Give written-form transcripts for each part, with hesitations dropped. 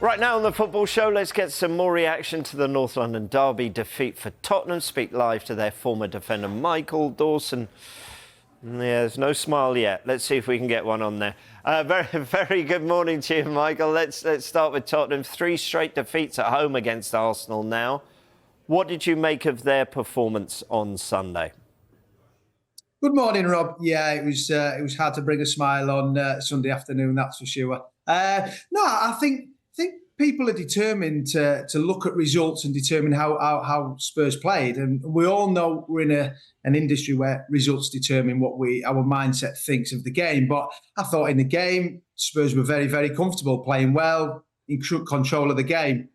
Right now on the Football Show, let's get some more reaction to the North London derby defeat for Tottenham. Speak live to their former defender, Michael Dawson. Yeah, there's no smile yet. Let's see if we can get one on there. Very good morning to you, Michael. Let's start with Tottenham. 3 straight defeats at home against Arsenal now. What did you make of their performance on Sunday? Good morning, Rob. Yeah, it was hard to bring a smile on Sunday afternoon, that's for sure. No, I think people are determined to look at results and determine how Spurs played, and we all know we're in an industry where results determine what our mindset thinks of the game. But I thought in the game, Spurs were very, very comfortable, playing well, in control of the game.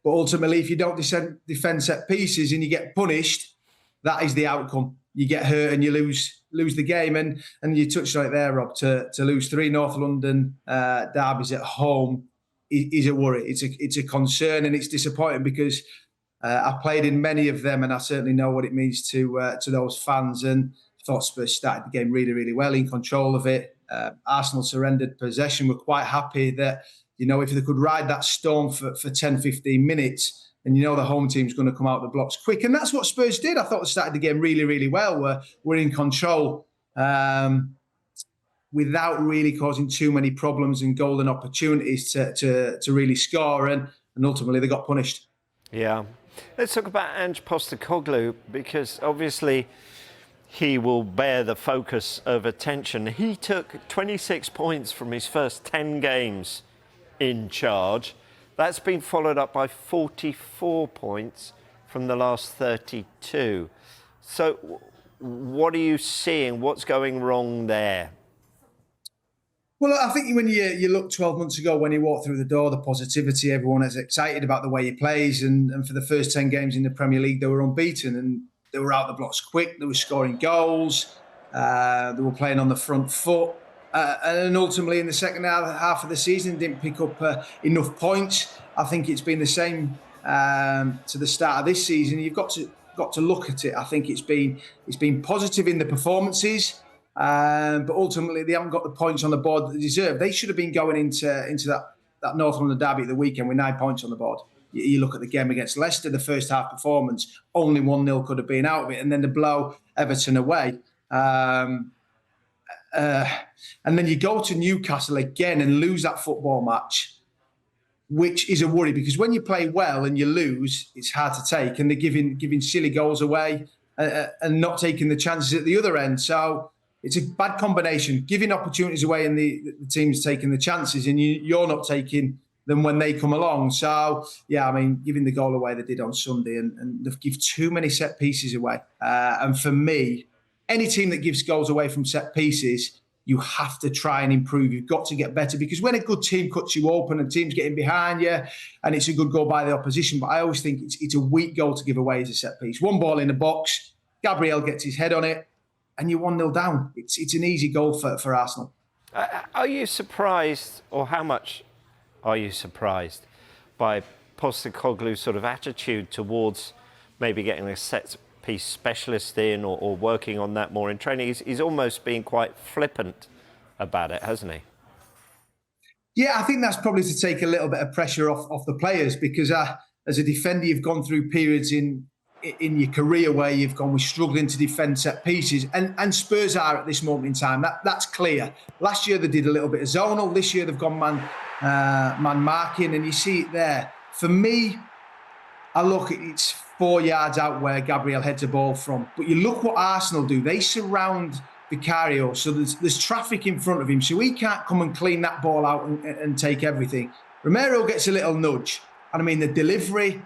But ultimately, if you don't defend set pieces and you get punished, that is the outcome. You get hurt and you lose the game. And you touched on it there, Rob, to lose 3 North London derbies at home is a worry. It's a concern, and it's disappointing because I've played in many of them, and I certainly know what it means to those fans. And I thought Spurs started the game really, really well, in control of it. Arsenal surrendered possession. We're quite happy that, if they could ride that storm for 10, 15 minutes, and the home team's going to come out the blocks quick. And that's what Spurs did. I thought they started the game really, really well. We're in control without really causing too many problems and golden opportunities to really score. And ultimately, they got punished. Yeah. Let's talk about Postecoglou, because obviously he will bear the focus of attention. He took 26 points from his first 10 games in charge. That's been followed up by 44 points from the last 32. So what are you seeing? What's going wrong there? Well, I think when you look 12 months ago, when he walked through the door, the positivity, everyone is excited about the way he plays. And for the first 10 games in the Premier League, they were unbeaten and they were out the blocks quick. They were scoring goals. They were playing on the front foot. And ultimately, in the second half of the season, didn't pick up enough points. I think it's been the same to the start of this season. You've got to look at it. I think it's been positive in the performances, but ultimately they haven't got the points on the board that they deserve. They should have been going into that North London derby at the weekend with 9 points on the board. You look at the game against Leicester, the first half performance, only 1-0 could have been out of it, and then the blow Everton away. And then you go to Newcastle again and lose that football match, which is a worry, because when you play well and you lose, it's hard to take. And they're giving silly goals away and not taking the chances at the other end. So it's a bad combination, giving opportunities away and the team's taking the chances, and you're not taking them when they come along. So, yeah, I mean, giving the goal away they did on Sunday, and they've given too many set pieces away. And for me, any team that gives goals away from set pieces, you have to try and improve. You've got to get better, because when a good team cuts you open and team's getting behind you and it's a good goal by the opposition, but I always think it's a weak goal to give away as a set piece. One ball in the box, Gabriel gets his head on it, and you're 1-0 down. It's an easy goal for Arsenal. Are you surprised, or how much are you surprised by Postecoglou's sort of attitude towards maybe getting a set piece specialist in or working on that more in training? He's almost been quite flippant about it, hasn't he? Yeah, I think that's probably to take a little bit of pressure off the players, because as a defender, you've gone through periods in your career where you've gone with struggling to defend set pieces, and Spurs are at this moment in time. That's clear. Last year they did a little bit of zonal. This year they've gone man marking, and you see it there. For me, I look at it's 4 yards out where Gabriel heads a ball from. But you look what Arsenal do. They surround Vicario, so there's traffic in front of him, so he can't come and clean that ball out and take everything. Romero gets a little nudge. And I mean, the delivery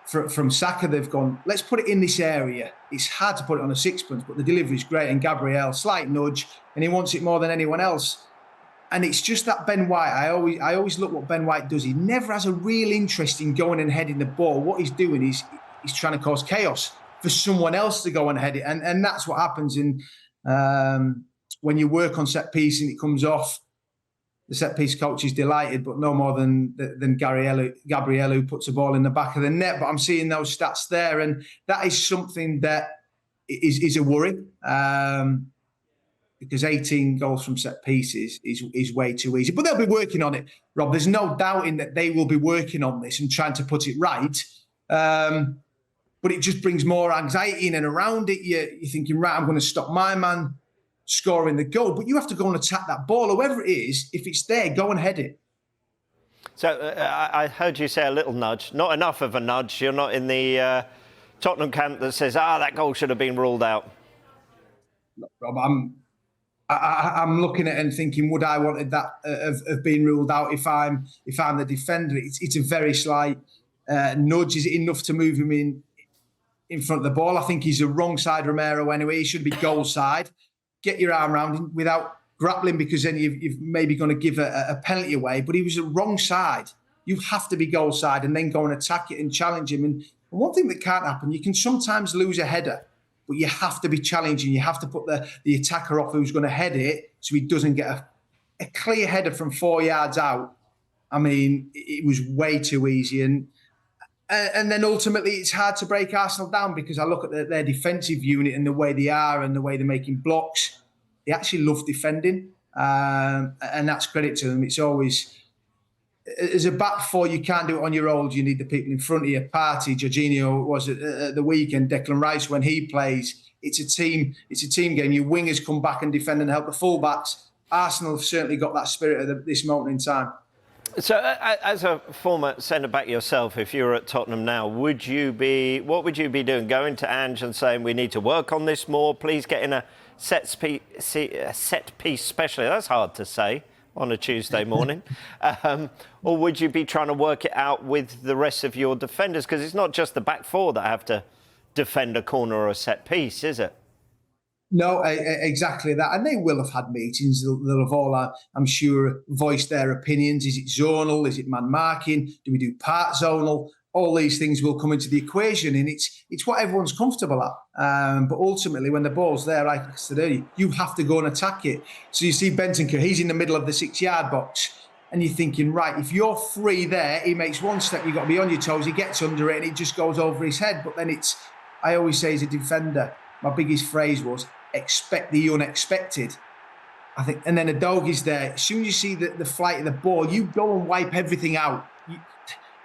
from Saka, they've gone, let's put it in this area. It's hard to put it on a sixpence, but the delivery's great. And Gabriel, slight nudge, and he wants it more than anyone else. And it's just that Ben White, I always look what Ben White does. He never has a real interest in going and heading the ball. What he's doing is he's trying to cause chaos for someone else to go and head it. And that's what happens when you work on set piece and it comes off. The set piece coach is delighted, but no more than Gabriel, who puts a ball in the back of the net. But I'm seeing those stats there, and that is something that is a worry. because 18 goals from set pieces is way too easy. But they'll be working on it, Rob. There's no doubting that they will be working on this and trying to put it right. But it just brings more anxiety in and around it. You're thinking, right, I'm going to stop my man scoring the goal. But you have to go and attack that ball, whoever it is. If it's there, go and head it. So I heard you say a little nudge. Not enough of a nudge. You're not in the Tottenham camp that says, that goal should have been ruled out. Look, Rob, I'm looking at it and thinking, would I wanted that of being ruled out if I'm the defender? It's a very slight nudge. Is it enough to move him in front of the ball? I think he's a wrong side Romero anyway. He should be goal side. Get your arm around him without grappling, because then you've maybe going to give a penalty away. But he was the wrong side. You have to be goal side and then go and attack it and challenge him. And one thing that can't happen, you can sometimes lose a header, but you have to be challenging. You have to put the attacker off who's going to head it so he doesn't get a clear header from 4 yards out. I mean, it was way too easy. And then ultimately it's hard to break Arsenal down, because I look at their defensive unit and the way they are and the way they're making blocks. They actually love defending, and that's credit to them. It's always, as a back four, you can't do it on your own. You need the people in front of you. Partey, Jorginho was at the weekend, Declan Rice when he plays. It's a team game. Your wingers come back and defend and help the fullbacks. Arsenal have certainly got that spirit at this moment in time. So, as a former centre-back yourself, if you were at Tottenham now, what would you be doing? Going to Ange and saying, we need to work on this more, please get in a set piece specialist. That's hard to say on a Tuesday morning. Or would you be trying to work it out with the rest of your defenders? Because it's not just the back four that have to defend a corner or a set piece, is it? No, exactly that. And they will have had meetings. They'll have all, I'm sure, voiced their opinions. Is it zonal? Is it man marking? Do we do part zonal? All these things will come into the equation, and it's what everyone's comfortable at. But ultimately, when the ball's there, like I said earlier, you have to go and attack it. So you see Bentancur, he's in the middle of the 6-yard box, and you're thinking, right, if you're free there, he makes one step, you've got to be on your toes, he gets under it, and it just goes over his head. But then I always say as a defender, my biggest phrase was, expect the unexpected. I think, and then a dog is there. As soon as you see the flight of the ball, you go and wipe everything out.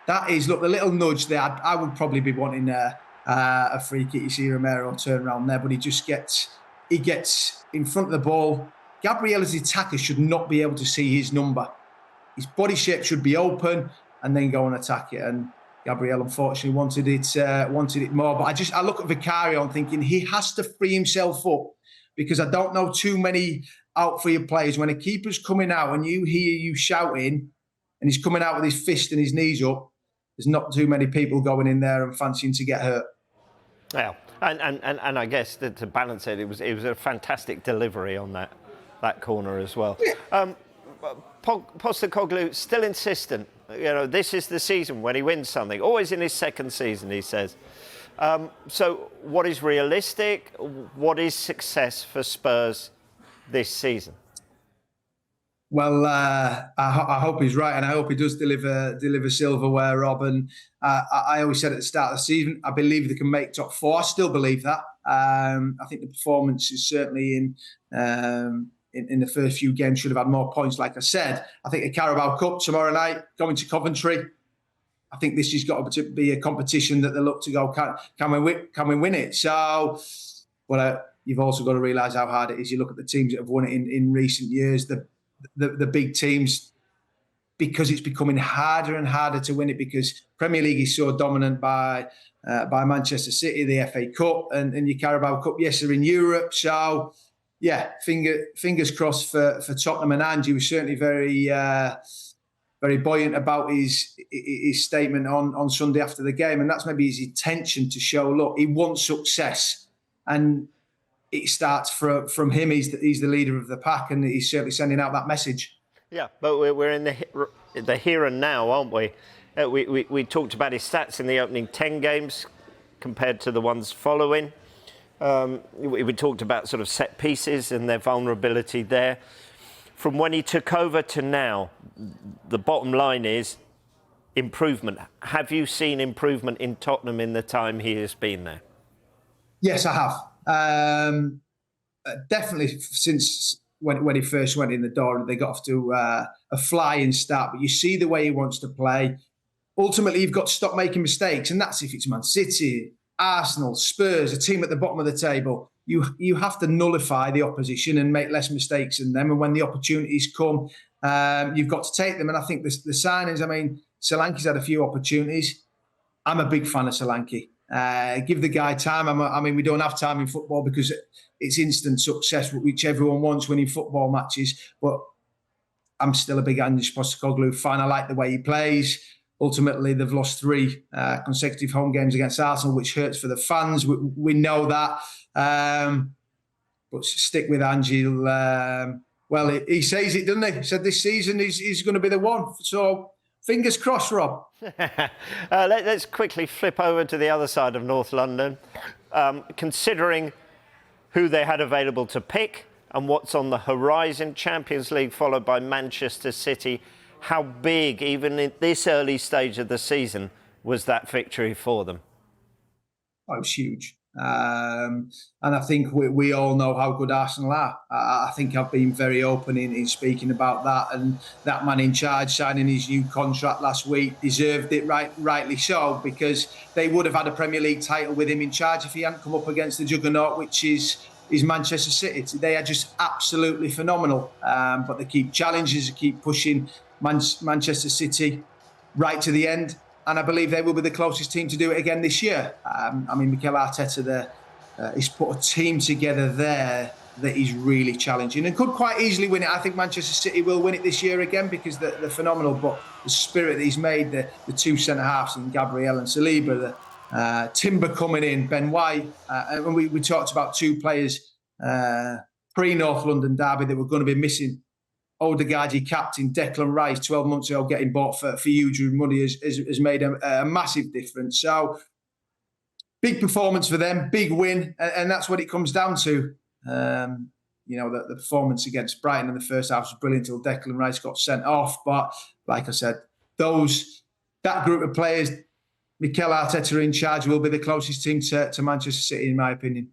That is, look, the little nudge there. I would probably be wanting a free kick. You see Romero turn around there, but he gets in front of the ball. Gabriel, as the attacker, should not be able to see his number. His body shape should be open, and then go and attack it. And Gabriel, unfortunately, wanted it more. But I look at Vicario and thinking he has to free himself up, because I don't know too many outfield players. When a keeper's coming out and you hear you shouting and he's coming out with his fist and his knees up, there's not too many people going in there and fancying to get hurt. Yeah, and I guess that to balance it, it was a fantastic delivery on that corner as well. Yeah. Postecoglou still insistent. This is the season when he wins something. Always in his second season, he says. So what is realistic? What is success for Spurs this season? Well, I hope he's right, and I hope he does deliver silverware, Rob. And I always said at the start of the season, I believe they can make top four. I still believe that. I think the performance is certainly in the first few games should have had more points. Like I said, I think the Carabao Cup tomorrow night, going to Coventry, I think this has got to be a competition that they look to go, can we win it? So, but you've also got to realise how hard it is. You look at the teams that have won it in recent years, the big teams, because it's becoming harder and harder to win it, because Premier League is so dominant by Manchester City, the FA Cup and your Carabao Cup. Yes, they're in Europe. So, yeah, fingers crossed for Tottenham. And Ange was certainly very buoyant about his statement on Sunday after the game. And that's maybe his intention to show, look, he wants success. And it starts from him. He's the leader of the pack, and he's certainly sending out that message. Yeah, but we're in the here and now, aren't we? We talked about his stats in the opening 10 games compared to the ones following. We talked about sort of set pieces and their vulnerability there. From when he took over to now, the bottom line is improvement. Have you seen improvement in Tottenham in the time he has been there? Yes, I have. definitely since when he first went in the door, they got off to a flying start. But you see the way he wants to play. Ultimately, you've got to stop making mistakes, and that's if it's Man City, Arsenal, Spurs, a team at the bottom of the table. You have to nullify the opposition and make less mistakes than them. And when the opportunities come, you've got to take them. And I think the signings, I mean, Solanke's had a few opportunities. I'm a big fan of Solanke. Give the guy time. I mean, we don't have time in football because it's instant success, which everyone wants winning football matches. But I'm still a big Ange Postecoglou fan. I like the way he plays. Ultimately, they've lost 3 consecutive home games against Arsenal, which hurts for the fans. We know that. But stick with Ange. Well, he says it, doesn't he? He said this season he's going to be the one. So fingers crossed, Rob. Let's quickly flip over to the other side of North London. Considering who they had available to pick and what's on the horizon, Champions League followed by Manchester City, how big, even in this early stage of the season, was that victory for them? Oh, it was huge. And I think we all know how good Arsenal are. I think I've been very open in speaking about that. And that man in charge signing his new contract last week deserved it, rightly so, because they would have had a Premier League title with him in charge if he hadn't come up against the juggernaut, which is Manchester City. They are just absolutely phenomenal. But they keep challenges, they keep pushing Manchester City right to the end. And I believe they will be the closest team to do it again this year. I mean, Mikel Arteta he's put a team together there that is really challenging and could quite easily win it. I think Manchester City will win it this year again because they're phenomenal. But the spirit that he's made, the 2 centre-halves in Gabriel and Saliba, Timber coming in, Ben White. And we talked about 2 players pre-North London derby that were going to be missing. Odegaard, your captain, Declan Rice, 12 months ago, getting bought for huge money has made a massive difference. So, big performance for them, big win, and that's what it comes down to. The performance against Brighton in the first half was brilliant until Declan Rice got sent off. But, like I said, that group of players, Mikel Arteta in charge, will be the closest team to Manchester City, in my opinion.